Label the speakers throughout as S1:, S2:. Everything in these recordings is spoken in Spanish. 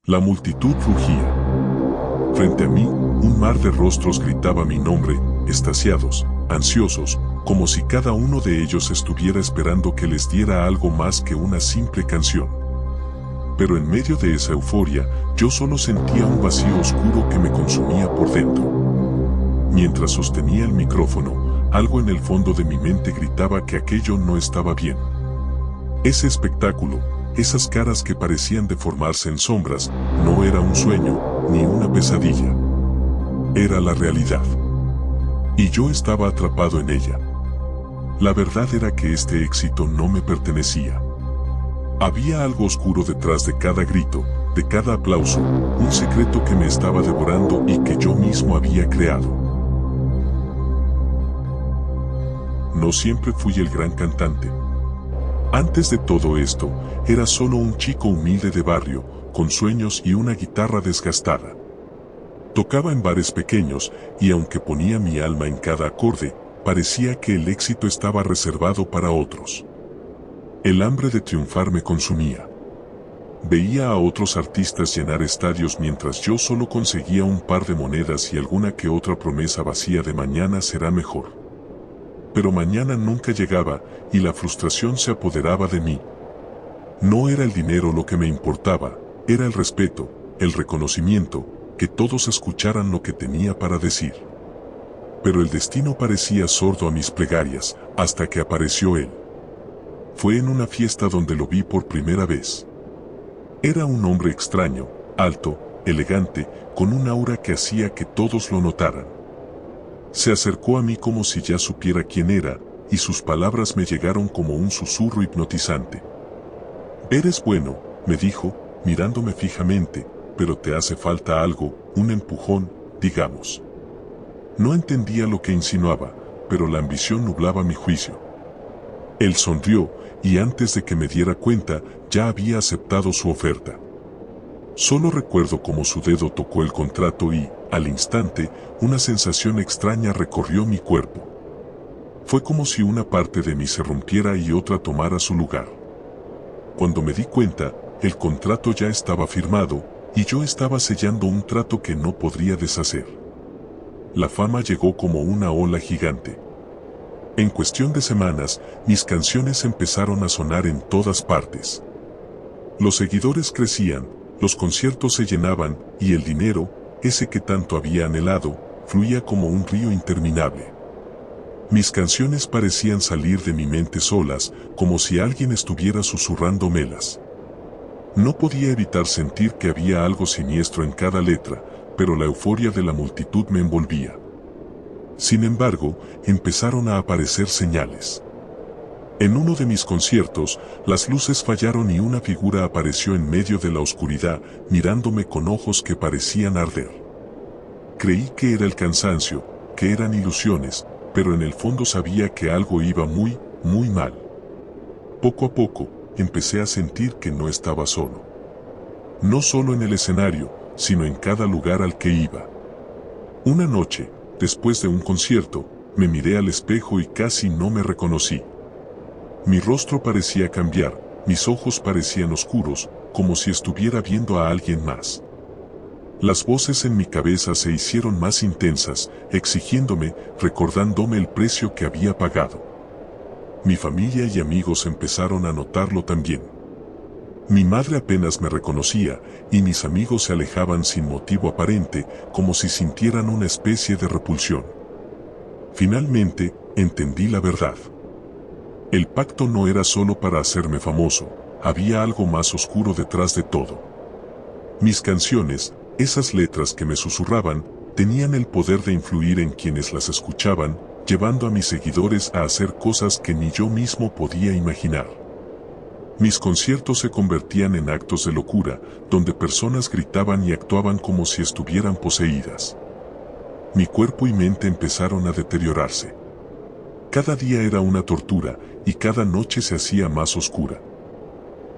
S1: La multitud rugía. Frente a mí, un mar de rostros gritaba mi nombre, extasiados, ansiosos, como si cada uno de ellos estuviera esperando que les diera algo más que una simple canción. Pero en medio de esa euforia, yo solo sentía un vacío oscuro que me consumía por dentro. Mientras sostenía el micrófono, algo en el fondo de mi mente gritaba que aquello no estaba bien. Ese espectáculo, esas caras que parecían deformarse en sombras, no era un sueño, ni una pesadilla. Era la realidad. Y yo estaba atrapado en ella. La verdad era que este éxito no me pertenecía. Había algo oscuro detrás de cada grito, de cada aplauso, un secreto que me estaba devorando y que yo mismo había creado. No siempre fui el gran cantante. Antes de todo esto, era solo un chico humilde de barrio, con sueños y una guitarra desgastada. Tocaba en bares pequeños, y aunque ponía mi alma en cada acorde, parecía que el éxito estaba reservado para otros. El hambre de triunfar me consumía. Veía a otros artistas llenar estadios mientras yo solo conseguía un par de monedas y alguna que otra promesa vacía de mañana será mejor. Pero mañana nunca llegaba, y la frustración se apoderaba de mí. No era el dinero lo que me importaba, era el respeto, el reconocimiento, que todos escucharan lo que tenía para decir. Pero el destino parecía sordo a mis plegarias, hasta que apareció él. Fue en una fiesta donde lo vi por primera vez. Era un hombre extraño, alto, elegante, con un aura que hacía que todos lo notaran. Se acercó a mí como si ya supiera quién era, y sus palabras me llegaron como un susurro hipnotizante. «Eres bueno», me dijo, mirándome fijamente, «pero te hace falta algo, un empujón, digamos». No entendía lo que insinuaba, pero la ambición nublaba mi juicio. Él sonrió, y antes de que me diera cuenta, ya había aceptado su oferta. Solo recuerdo cómo su dedo tocó el contrato y, al instante, una sensación extraña recorrió mi cuerpo. Fue como si una parte de mí se rompiera y otra tomara su lugar. Cuando me di cuenta, el contrato ya estaba firmado, y yo estaba sellando un trato que no podría deshacer. La fama llegó como una ola gigante. En cuestión de semanas, mis canciones empezaron a sonar en todas partes. Los seguidores crecían, los conciertos se llenaban, y el dinero, ese que tanto había anhelado, fluía como un río interminable. Mis canciones parecían salir de mi mente solas, como si alguien estuviera susurrándomelas. No podía evitar sentir que había algo siniestro en cada letra, pero la euforia de la multitud me envolvía. Sin embargo, empezaron a aparecer señales. En uno de mis conciertos, las luces fallaron y una figura apareció en medio de la oscuridad, mirándome con ojos que parecían arder. Creí que era el cansancio, que eran ilusiones, pero en el fondo sabía que algo iba muy, muy mal. Poco a poco, empecé a sentir que no estaba solo. No solo en el escenario, sino en cada lugar al que iba. Una noche, después de un concierto, me miré al espejo y casi no me reconocí. Mi rostro parecía cambiar, mis ojos parecían oscuros, como si estuviera viendo a alguien más. Las voces en mi cabeza se hicieron más intensas, exigiéndome, recordándome el precio que había pagado. Mi familia y amigos empezaron a notarlo también. Mi madre apenas me reconocía, y mis amigos se alejaban sin motivo aparente, como si sintieran una especie de repulsión. Finalmente, entendí la verdad. El pacto no era solo para hacerme famoso, había algo más oscuro detrás de todo. Mis canciones, esas letras que me susurraban, tenían el poder de influir en quienes las escuchaban, llevando a mis seguidores a hacer cosas que ni yo mismo podía imaginar. Mis conciertos se convertían en actos de locura, donde personas gritaban y actuaban como si estuvieran poseídas. Mi cuerpo y mente empezaron a deteriorarse. Cada día era una tortura, y cada noche se hacía más oscura.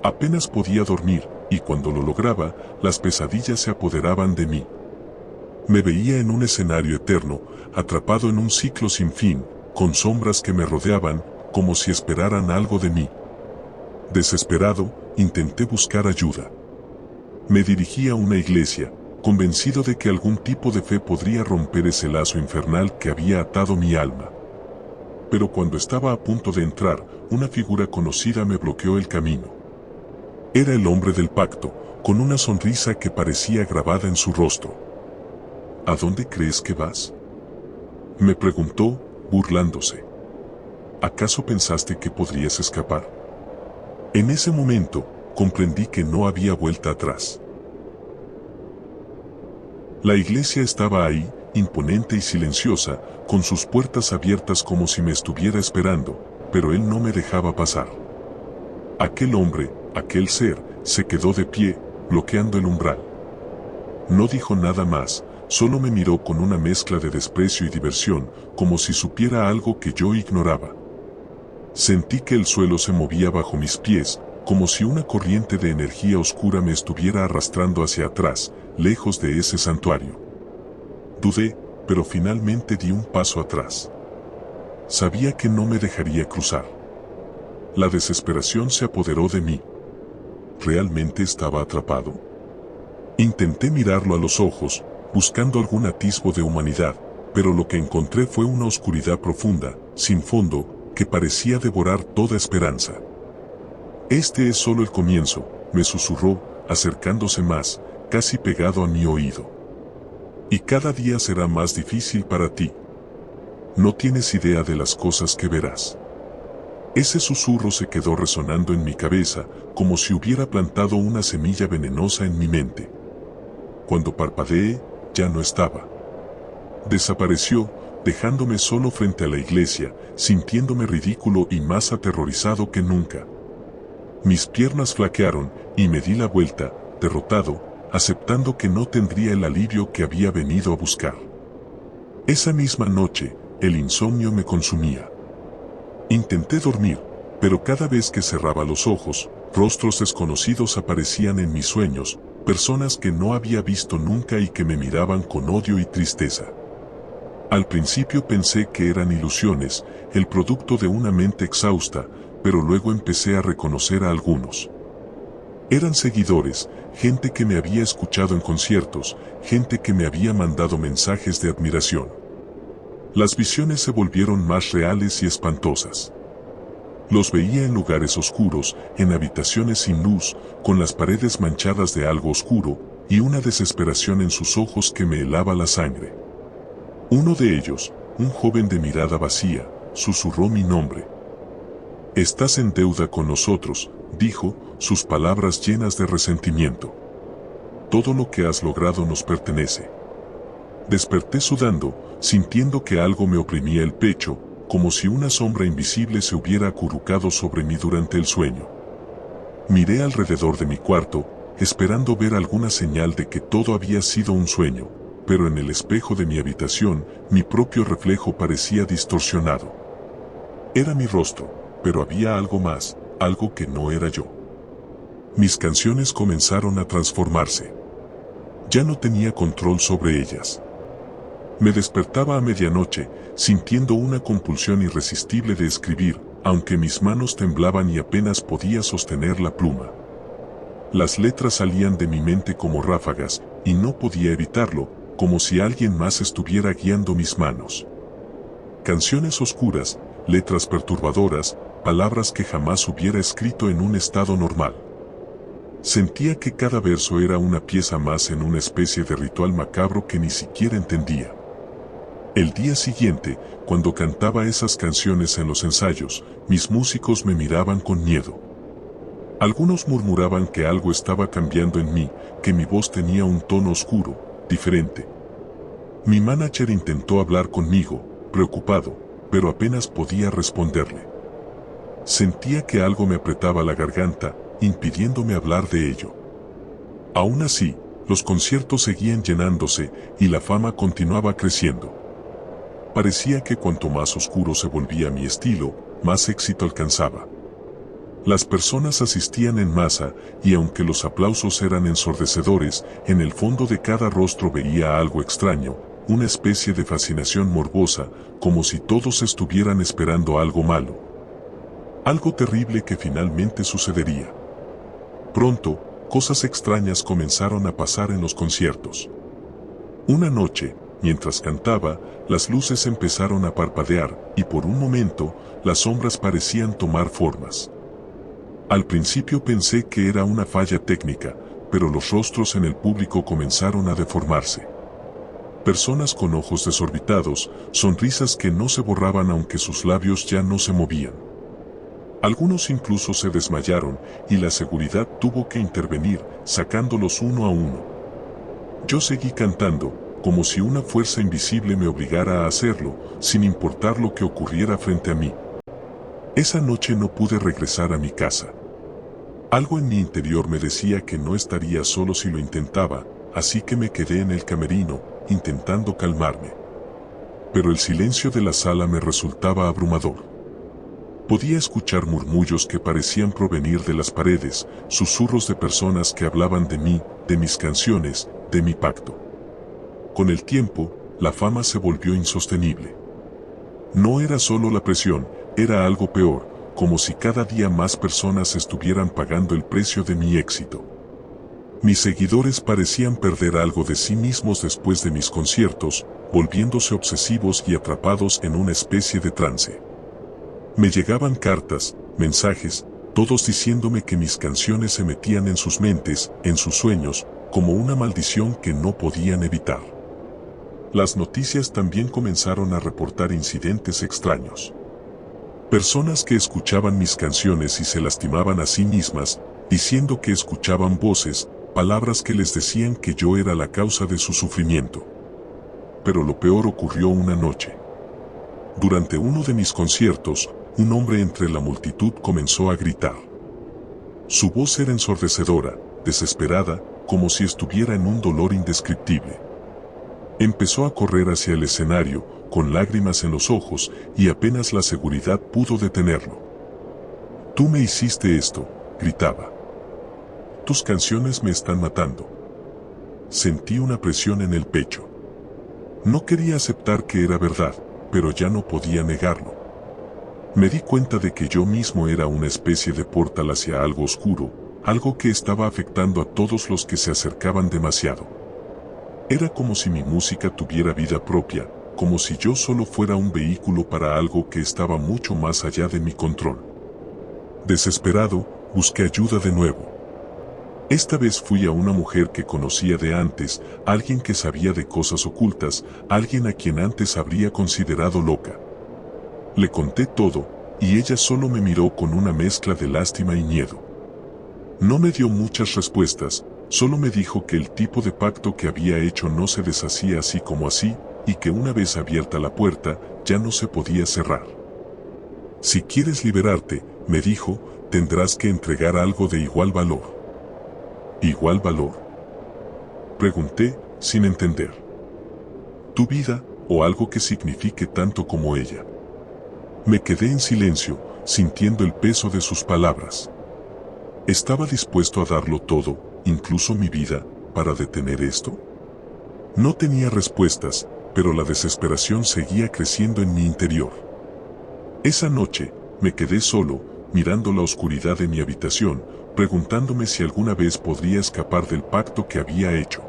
S1: Apenas podía dormir, y cuando lo lograba, las pesadillas se apoderaban de mí. Me veía en un escenario eterno, atrapado en un ciclo sin fin, con sombras que me rodeaban, como si esperaran algo de mí. Desesperado, intenté buscar ayuda. Me dirigí a una iglesia, convencido de que algún tipo de fe podría romper ese lazo infernal que había atado mi alma. Pero cuando estaba a punto de entrar, una figura conocida me bloqueó el camino. Era el hombre del pacto, con una sonrisa que parecía grabada en su rostro. ¿A dónde crees que vas?, me preguntó, burlándose. ¿Acaso pensaste que podrías escapar? En ese momento, comprendí que no había vuelta atrás. La iglesia estaba ahí, imponente y silenciosa, con sus puertas abiertas como si me estuviera esperando, pero él no me dejaba pasar. Aquel hombre, aquel ser, se quedó de pie, bloqueando el umbral. No dijo nada más, solo me miró con una mezcla de desprecio y diversión, como si supiera algo que yo ignoraba. Sentí que el suelo se movía bajo mis pies, como si una corriente de energía oscura me estuviera arrastrando hacia atrás, lejos de ese santuario. Dudé, pero finalmente di un paso atrás. Sabía que no me dejaría cruzar. La desesperación se apoderó de mí. ¿Realmente estaba atrapado? Intenté mirarlo a los ojos, buscando algún atisbo de humanidad, pero lo que encontré fue una oscuridad profunda, sin fondo, que parecía devorar toda esperanza. Este es solo el comienzo, me susurró, acercándose más, casi pegado a mi oído. Y cada día será más difícil para ti. No tienes idea de las cosas que verás. Ese susurro se quedó resonando en mi cabeza, como si hubiera plantado una semilla venenosa en mi mente. Cuando parpadeé, ya no estaba. Desapareció, dejándome solo frente a la iglesia, sintiéndome ridículo y más aterrorizado que nunca. Mis piernas flaquearon, y me di la vuelta, derrotado, aceptando que no tendría el alivio que había venido a buscar. Esa misma noche, el insomnio me consumía. Intenté dormir, pero cada vez que cerraba los ojos, rostros desconocidos aparecían en mis sueños, personas que no había visto nunca y que me miraban con odio y tristeza. Al principio pensé que eran ilusiones, el producto de una mente exhausta, pero luego empecé a reconocer a algunos. Eran seguidores, gente que me había escuchado en conciertos, gente que me había mandado mensajes de admiración. Las visiones se volvieron más reales y espantosas. Los veía en lugares oscuros, en habitaciones sin luz, con las paredes manchadas de algo oscuro, y una desesperación en sus ojos que me helaba la sangre. Uno de ellos, un joven de mirada vacía, susurró mi nombre. «Estás en deuda con nosotros», dijo, sus palabras llenas de resentimiento. «Todo lo que has logrado nos pertenece». Desperté sudando, sintiendo que algo me oprimía el pecho, como si una sombra invisible se hubiera acurrucado sobre mí durante el sueño. Miré alrededor de mi cuarto, esperando ver alguna señal de que todo había sido un sueño, pero en el espejo de mi habitación, mi propio reflejo parecía distorsionado. Era mi rostro, pero había algo más, algo que no era yo. Mis canciones comenzaron a transformarse. Ya no tenía control sobre ellas. Me despertaba a medianoche, sintiendo una compulsión irresistible de escribir, aunque mis manos temblaban y apenas podía sostener la pluma. Las letras salían de mi mente como ráfagas, y no podía evitarlo, como si alguien más estuviera guiando mis manos. Canciones oscuras, letras perturbadoras, palabras que jamás hubiera escrito en un estado normal. Sentía que cada verso era una pieza más en una especie de ritual macabro que ni siquiera entendía. El día siguiente, cuando cantaba esas canciones en los ensayos, mis músicos me miraban con miedo. Algunos murmuraban que algo estaba cambiando en mí, que mi voz tenía un tono oscuro, diferente. Mi manager intentó hablar conmigo, preocupado, pero apenas podía responderle. Sentía que algo me apretaba la garganta, impidiéndome hablar de ello. Aún así, los conciertos seguían llenándose y la fama continuaba creciendo. Parecía que cuanto más oscuro se volvía mi estilo, más éxito alcanzaba. Las personas asistían en masa, y aunque los aplausos eran ensordecedores, en el fondo de cada rostro veía algo extraño, una especie de fascinación morbosa, como si todos estuvieran esperando algo malo. Algo terrible que finalmente sucedería. Pronto, cosas extrañas comenzaron a pasar en los conciertos. Una noche, mientras cantaba, las luces empezaron a parpadear y por un momento, las sombras parecían tomar formas. Al principio pensé que era una falla técnica, pero los rostros en el público comenzaron a deformarse. Personas con ojos desorbitados, sonrisas que no se borraban aunque sus labios ya no se movían. Algunos incluso se desmayaron y la seguridad tuvo que intervenir, sacándolos uno a uno. Yo seguí cantando, como si una fuerza invisible me obligara a hacerlo, sin importar lo que ocurriera frente a mí. Esa noche no pude regresar a mi casa. Algo en mi interior me decía que no estaría solo si lo intentaba, así que me quedé en el camerino, intentando calmarme. Pero el silencio de la sala me resultaba abrumador. Podía escuchar murmullos que parecían provenir de las paredes, susurros de personas que hablaban de mí, de mis canciones, de mi pacto. Con el tiempo, la fama se volvió insostenible. No era solo la presión, era algo peor, como si cada día más personas estuvieran pagando el precio de mi éxito. Mis seguidores parecían perder algo de sí mismos después de mis conciertos, volviéndose obsesivos y atrapados en una especie de trance. Me llegaban cartas, mensajes, todos diciéndome que mis canciones se metían en sus mentes, en sus sueños, como una maldición que no podían evitar. Las noticias también comenzaron a reportar incidentes extraños. Personas que escuchaban mis canciones y se lastimaban a sí mismas, diciendo que escuchaban voces, palabras que les decían que yo era la causa de su sufrimiento. Pero lo peor ocurrió una noche. Durante uno de mis conciertos, un hombre entre la multitud comenzó a gritar. Su voz era ensordecedora, desesperada, como si estuviera en un dolor indescriptible. Empezó a correr hacia el escenario, con lágrimas en los ojos, y apenas la seguridad pudo detenerlo. «Tú me hiciste esto», gritaba. «Tus canciones me están matando». Sentí una presión en el pecho. No quería aceptar que era verdad, pero ya no podía negarlo. Me di cuenta de que yo mismo era una especie de portal hacia algo oscuro, algo que estaba afectando a todos los que se acercaban demasiado. Era como si mi música tuviera vida propia, como si yo solo fuera un vehículo para algo que estaba mucho más allá de mi control. Desesperado, busqué ayuda de nuevo. Esta vez fui a una mujer que conocía de antes, alguien que sabía de cosas ocultas, alguien a quien antes habría considerado loca. Le conté todo, y ella solo me miró con una mezcla de lástima y miedo. No me dio muchas respuestas, solo me dijo que el tipo de pacto que había hecho no se deshacía así como así, y que una vez abierta la puerta, ya no se podía cerrar. Si quieres liberarte, me dijo, tendrás que entregar algo de igual valor. ¿Igual valor?, pregunté, sin entender. ¿Tu vida, o algo que signifique tanto como ella? Me quedé en silencio, sintiendo el peso de sus palabras. ¿Estaba dispuesto a darlo todo, incluso mi vida, para detener esto? No tenía respuestas, pero la desesperación seguía creciendo en mi interior. Esa noche, me quedé solo, mirando la oscuridad de mi habitación, preguntándome si alguna vez podría escapar del pacto que había hecho.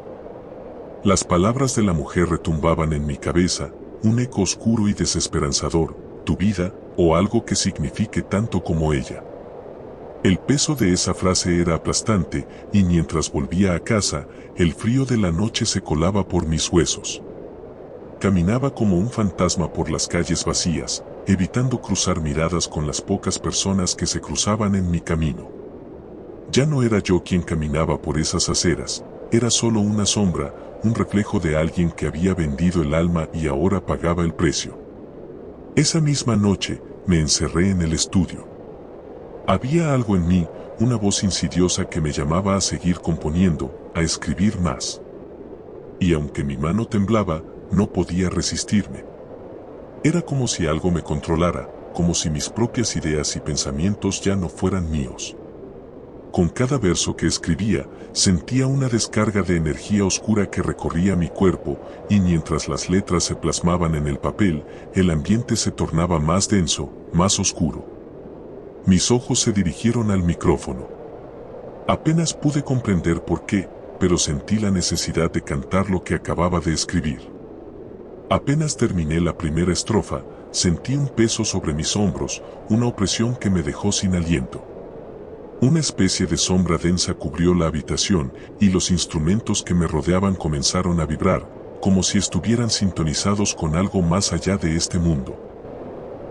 S1: Las palabras de la mujer retumbaban en mi cabeza, un eco oscuro y desesperanzador, tu vida, o algo que signifique tanto como ella. El peso de esa frase era aplastante, y mientras volvía a casa, el frío de la noche se colaba por mis huesos. Caminaba como un fantasma por las calles vacías, evitando cruzar miradas con las pocas personas que se cruzaban en mi camino. Ya no era yo quien caminaba por esas aceras, era solo una sombra, un reflejo de alguien que había vendido el alma y ahora pagaba el precio. Esa misma noche, me encerré en el estudio. Había algo en mí, una voz insidiosa que me llamaba a seguir componiendo, a escribir más. Y aunque mi mano temblaba, no podía resistirme. Era como si algo me controlara, como si mis propias ideas y pensamientos ya no fueran míos. Con cada verso que escribía, sentía una descarga de energía oscura que recorría mi cuerpo, y mientras las letras se plasmaban en el papel, el ambiente se tornaba más denso, más oscuro. Mis ojos se dirigieron al micrófono. Apenas pude comprender por qué, pero sentí la necesidad de cantar lo que acababa de escribir. Apenas terminé la primera estrofa, sentí un peso sobre mis hombros, una opresión que me dejó sin aliento. Una especie de sombra densa cubrió la habitación y los instrumentos que me rodeaban comenzaron a vibrar, como si estuvieran sintonizados con algo más allá de este mundo.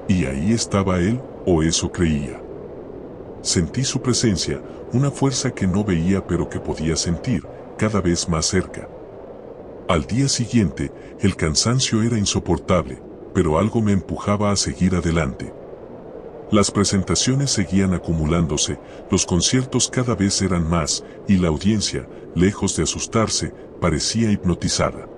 S1: Y ahí estaba él, o eso creía. Sentí su presencia, una fuerza que no veía pero que podía sentir, cada vez más cerca. Al día siguiente, el cansancio era insoportable, pero algo me empujaba a seguir adelante. Las presentaciones seguían acumulándose, los conciertos cada vez eran más, y la audiencia, lejos de asustarse, parecía hipnotizada.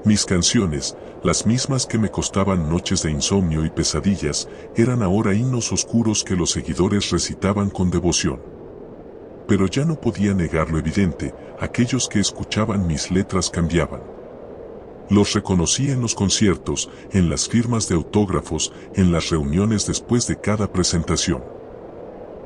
S1: Mis canciones, las mismas que me costaban noches de insomnio y pesadillas, eran ahora himnos oscuros que los seguidores recitaban con devoción. Pero ya no podía negar lo evidente, aquellos que escuchaban mis letras cambiaban. Los reconocí en los conciertos, en las firmas de autógrafos, en las reuniones después de cada presentación.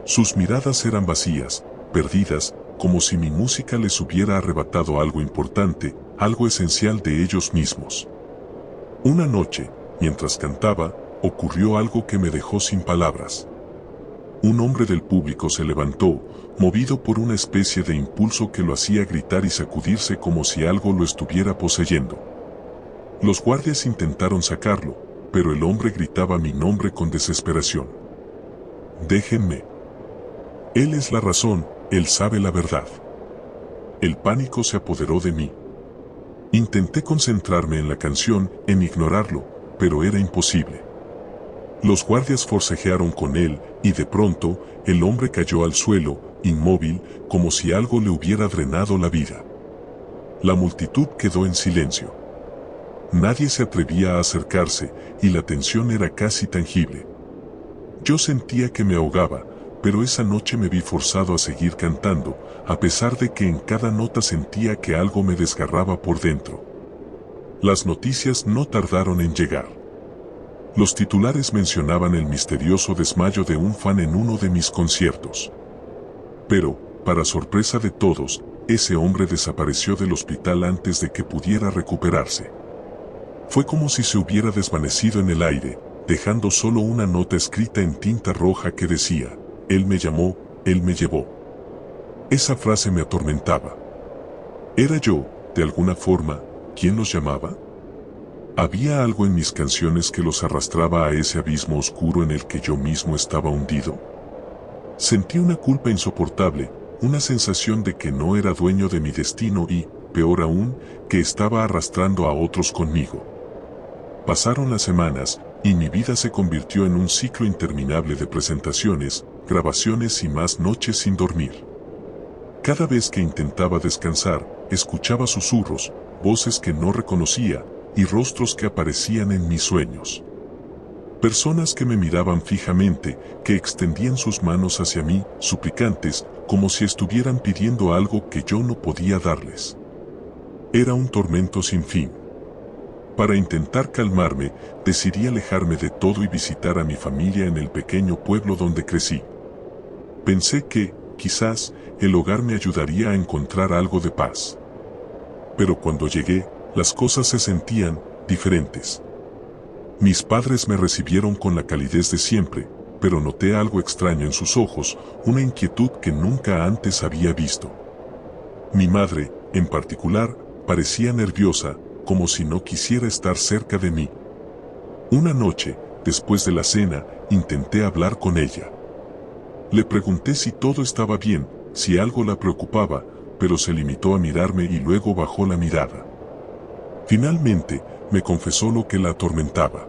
S1: Sus miradas eran vacías, perdidas, como si mi música les hubiera arrebatado algo importante, algo esencial de ellos mismos. Una noche, mientras cantaba, ocurrió algo que me dejó sin palabras. Un hombre del público se levantó, movido por una especie de impulso que lo hacía gritar y sacudirse como si algo lo estuviera poseyendo. Los guardias intentaron sacarlo, pero el hombre gritaba mi nombre con desesperación. «Déjenme. Él es la razón, él sabe la verdad». El pánico se apoderó de mí. Intenté concentrarme en la canción, en ignorarlo, pero era imposible. Los guardias forcejearon con él, y de pronto, el hombre cayó al suelo, inmóvil, como si algo le hubiera drenado la vida. La multitud quedó en silencio. Nadie se atrevía a acercarse, y la tensión era casi tangible. Yo sentía que me ahogaba, pero esa noche me vi forzado a seguir cantando, a pesar de que en cada nota sentía que algo me desgarraba por dentro. Las noticias no tardaron en llegar. Los titulares mencionaban el misterioso desmayo de un fan en uno de mis conciertos. Pero, para sorpresa de todos, ese hombre desapareció del hospital antes de que pudiera recuperarse. Fue como si se hubiera desvanecido en el aire, dejando solo una nota escrita en tinta roja que decía: «Él me llamó, él me llevó». Esa frase me atormentaba. ¿Era yo, de alguna forma, quien los llamaba? ¿Había algo en mis canciones que los arrastraba a ese abismo oscuro en el que yo mismo estaba hundido? Sentí una culpa insoportable, una sensación de que no era dueño de mi destino y, peor aún, que estaba arrastrando a otros conmigo. Pasaron las semanas, y mi vida se convirtió en un ciclo interminable de presentaciones, grabaciones y más noches sin dormir. Cada vez que intentaba descansar, escuchaba susurros, voces que no reconocía, y rostros que aparecían en mis sueños. Personas que me miraban fijamente, que extendían sus manos hacia mí, suplicantes, como si estuvieran pidiendo algo que yo no podía darles. Era un tormento sin fin. Para intentar calmarme, decidí alejarme de todo y visitar a mi familia en el pequeño pueblo donde crecí. Pensé que, quizás, el hogar me ayudaría a encontrar algo de paz. Pero cuando llegué, las cosas se sentían diferentes. Mis padres me recibieron con la calidez de siempre, pero noté algo extraño en sus ojos, una inquietud que nunca antes había visto. Mi madre, en particular, parecía nerviosa, como si no quisiera estar cerca de mí. Una noche, después de la cena, intenté hablar con ella. Le pregunté si todo estaba bien, si algo la preocupaba, pero se limitó a mirarme y luego bajó la mirada. Finalmente, me confesó lo que la atormentaba.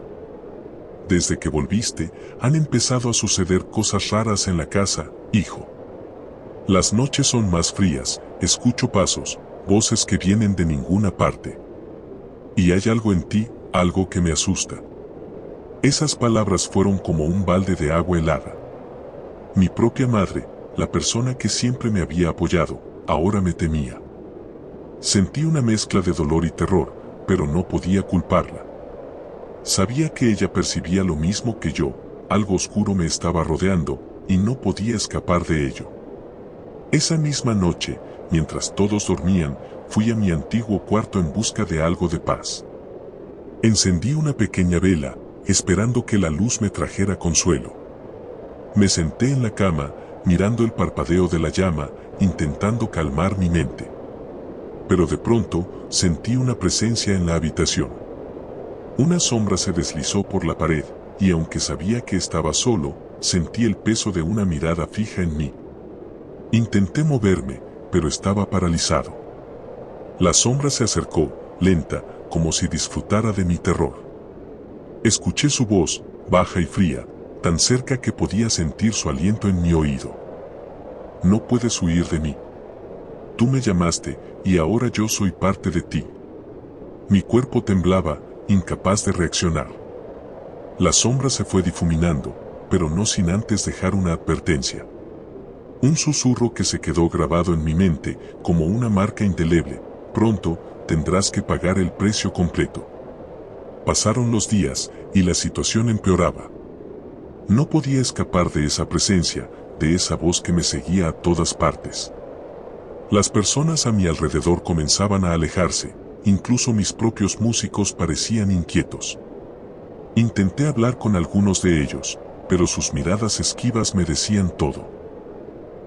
S1: Desde que volviste, han empezado a suceder cosas raras en la casa, hijo. Las noches son más frías, escucho pasos, voces que vienen de ninguna parte. Y hay algo en ti, algo que me asusta. Esas palabras fueron como un balde de agua helada. Mi propia madre, la persona que siempre me había apoyado, ahora me temía. Sentí una mezcla de dolor y terror, pero no podía culparla. Sabía que ella percibía lo mismo que yo, algo oscuro me estaba rodeando, y no podía escapar de ello. Esa misma noche, mientras todos dormían, fui a mi antiguo cuarto en busca de algo de paz. Encendí una pequeña vela, esperando que la luz me trajera consuelo. Me senté en la cama, mirando el parpadeo de la llama, intentando calmar mi mente. Pero de pronto, sentí una presencia en la habitación. Una sombra se deslizó por la pared, y aunque sabía que estaba solo, sentí el peso de una mirada fija en mí. Intenté moverme, pero estaba paralizado. La sombra se acercó, lenta, como si disfrutara de mi terror. Escuché su voz, baja y fría, tan cerca que podía sentir su aliento en mi oído. No puedes huir de mí. Tú me llamaste, y ahora yo soy parte de ti. Mi cuerpo temblaba, incapaz de reaccionar. La sombra se fue difuminando, pero no sin antes dejar una advertencia. Un susurro que se quedó grabado en mi mente, como una marca indeleble: pronto, tendrás que pagar el precio completo. Pasaron los días, y la situación empeoraba. No podía escapar de esa presencia, de esa voz que me seguía a todas partes. Las personas a mi alrededor comenzaban a alejarse, incluso mis propios músicos parecían inquietos. Intenté hablar con algunos de ellos, pero sus miradas esquivas me decían todo.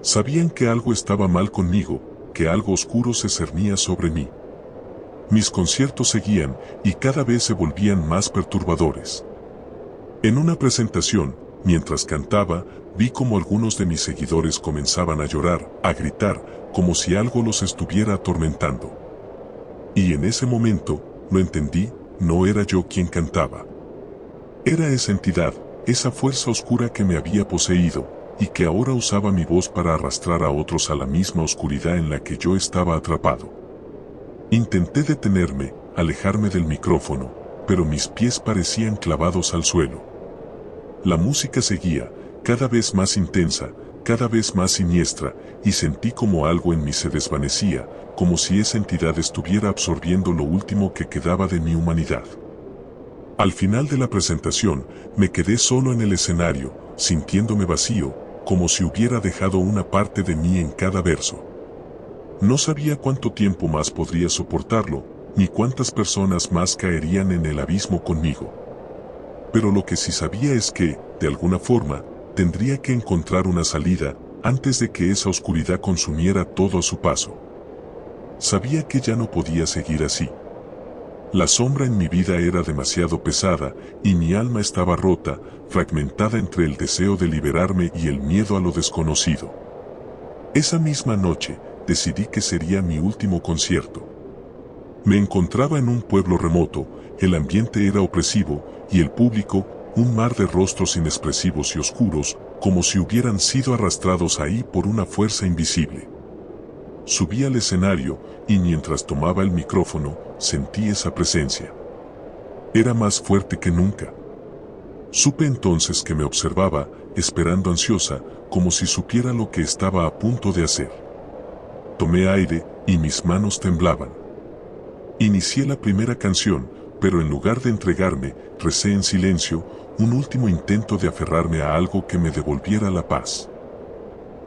S1: Sabían que algo estaba mal conmigo, que algo oscuro se cernía sobre mí. Mis conciertos seguían, y cada vez se volvían más perturbadores. En una presentación, mientras cantaba, vi como algunos de mis seguidores comenzaban a llorar, a gritar, como si algo los estuviera atormentando. Y en ese momento, lo entendí: no era yo quien cantaba. Era esa entidad, esa fuerza oscura que me había poseído, y que ahora usaba mi voz para arrastrar a otros a la misma oscuridad en la que yo estaba atrapado. Intenté detenerme, alejarme del micrófono, pero mis pies parecían clavados al suelo. La música seguía, cada vez más intensa, cada vez más siniestra, y sentí como algo en mí se desvanecía, como si esa entidad estuviera absorbiendo lo último que quedaba de mi humanidad. Al final de la presentación, me quedé solo en el escenario, sintiéndome vacío, como si hubiera dejado una parte de mí en cada verso. No sabía cuánto tiempo más podría soportarlo, ni cuántas personas más caerían en el abismo conmigo. Pero lo que sí sabía es que, de alguna forma, tendría que encontrar una salida, antes de que esa oscuridad consumiera todo a su paso. Sabía que ya no podía seguir así. La sombra en mi vida era demasiado pesada, y mi alma estaba rota, fragmentada entre el deseo de liberarme y el miedo a lo desconocido. Esa misma noche, decidí que sería mi último concierto. Me encontraba en un pueblo remoto, el ambiente era opresivo, y el público, un mar de rostros inexpresivos y oscuros, como si hubieran sido arrastrados ahí por una fuerza invisible. Subí al escenario, y mientras tomaba el micrófono, sentí esa presencia. Era más fuerte que nunca. Supe entonces que me observaba, esperando ansiosa, como si supiera lo que estaba a punto de hacer. Tomé aire, y mis manos temblaban. Inicié la primera canción, pero en lugar de entregarme, recé en silencio, un último intento de aferrarme a algo que me devolviera la paz.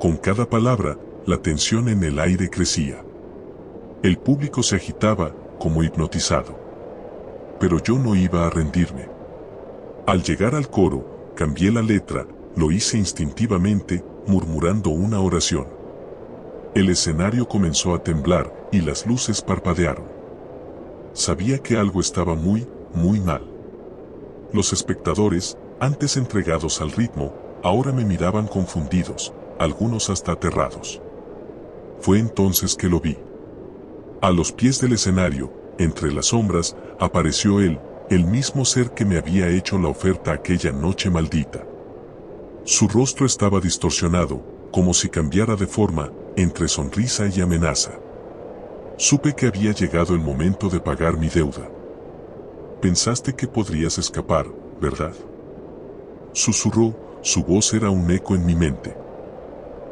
S1: Con cada palabra, la tensión en el aire crecía. El público se agitaba, como hipnotizado. Pero yo no iba a rendirme. Al llegar al coro, cambié la letra, lo hice instintivamente, murmurando una oración. El escenario comenzó a temblar, y las luces parpadearon. Sabía que algo estaba muy mal. Los espectadores, antes entregados al ritmo, ahora me miraban confundidos, algunos hasta aterrados. Fue entonces que lo vi. A los pies del escenario, entre las sombras, apareció él, el mismo ser que me había hecho la oferta aquella noche maldita. Su rostro estaba distorsionado, como si cambiara de forma, entre sonrisa y amenaza. Supe que había llegado el momento de pagar mi deuda. Pensaste que podrías escapar, ¿verdad? Susurró, su voz era un eco en mi mente.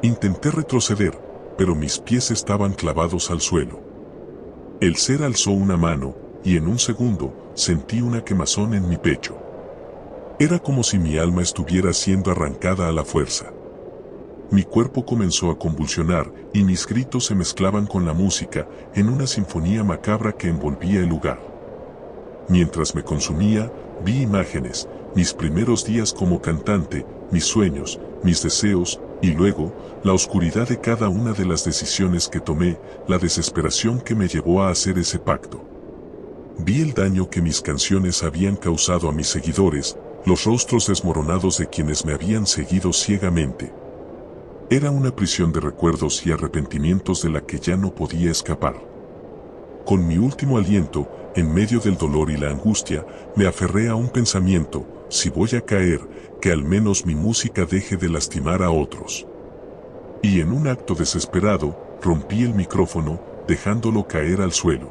S1: Intenté retroceder, pero mis pies estaban clavados al suelo. El ser alzó una mano, y en un segundo, sentí una quemazón en mi pecho. Era como si mi alma estuviera siendo arrancada a la fuerza. Mi cuerpo comenzó a convulsionar y mis gritos se mezclaban con la música en una sinfonía macabra que envolvía el lugar. Mientras me consumía, vi imágenes, mis primeros días como cantante, mis sueños, mis deseos, y luego, la oscuridad de cada una de las decisiones que tomé, la desesperación que me llevó a hacer ese pacto. Vi el daño que mis canciones habían causado a mis seguidores, los rostros desmoronados de quienes me habían seguido ciegamente. Era una prisión de recuerdos y arrepentimientos de la que ya no podía escapar. Con mi último aliento, en medio del dolor y la angustia, me aferré a un pensamiento: si voy a caer, que al menos mi música deje de lastimar a otros. Y en un acto desesperado, rompí el micrófono, dejándolo caer al suelo.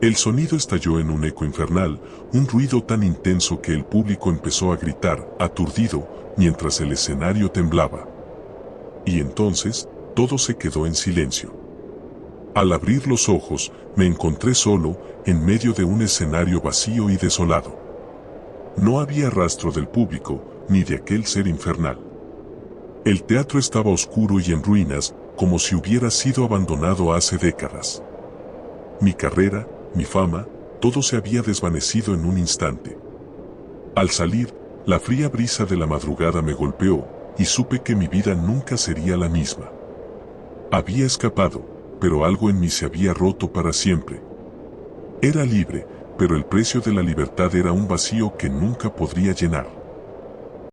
S1: El sonido estalló en un eco infernal, un ruido tan intenso que el público empezó a gritar, aturdido, mientras el escenario temblaba. Y entonces, todo se quedó en silencio. Al abrir los ojos, me encontré solo, en medio de un escenario vacío y desolado. No había rastro del público, ni de aquel ser infernal. El teatro estaba oscuro y en ruinas, como si hubiera sido abandonado hace décadas. Mi carrera, mi fama, todo se había desvanecido en un instante. Al salir, la fría brisa de la madrugada me golpeó, y supe que mi vida nunca sería la misma. Había escapado, pero algo en mí se había roto para siempre. Era libre, pero el precio de la libertad era un vacío que nunca podría llenar.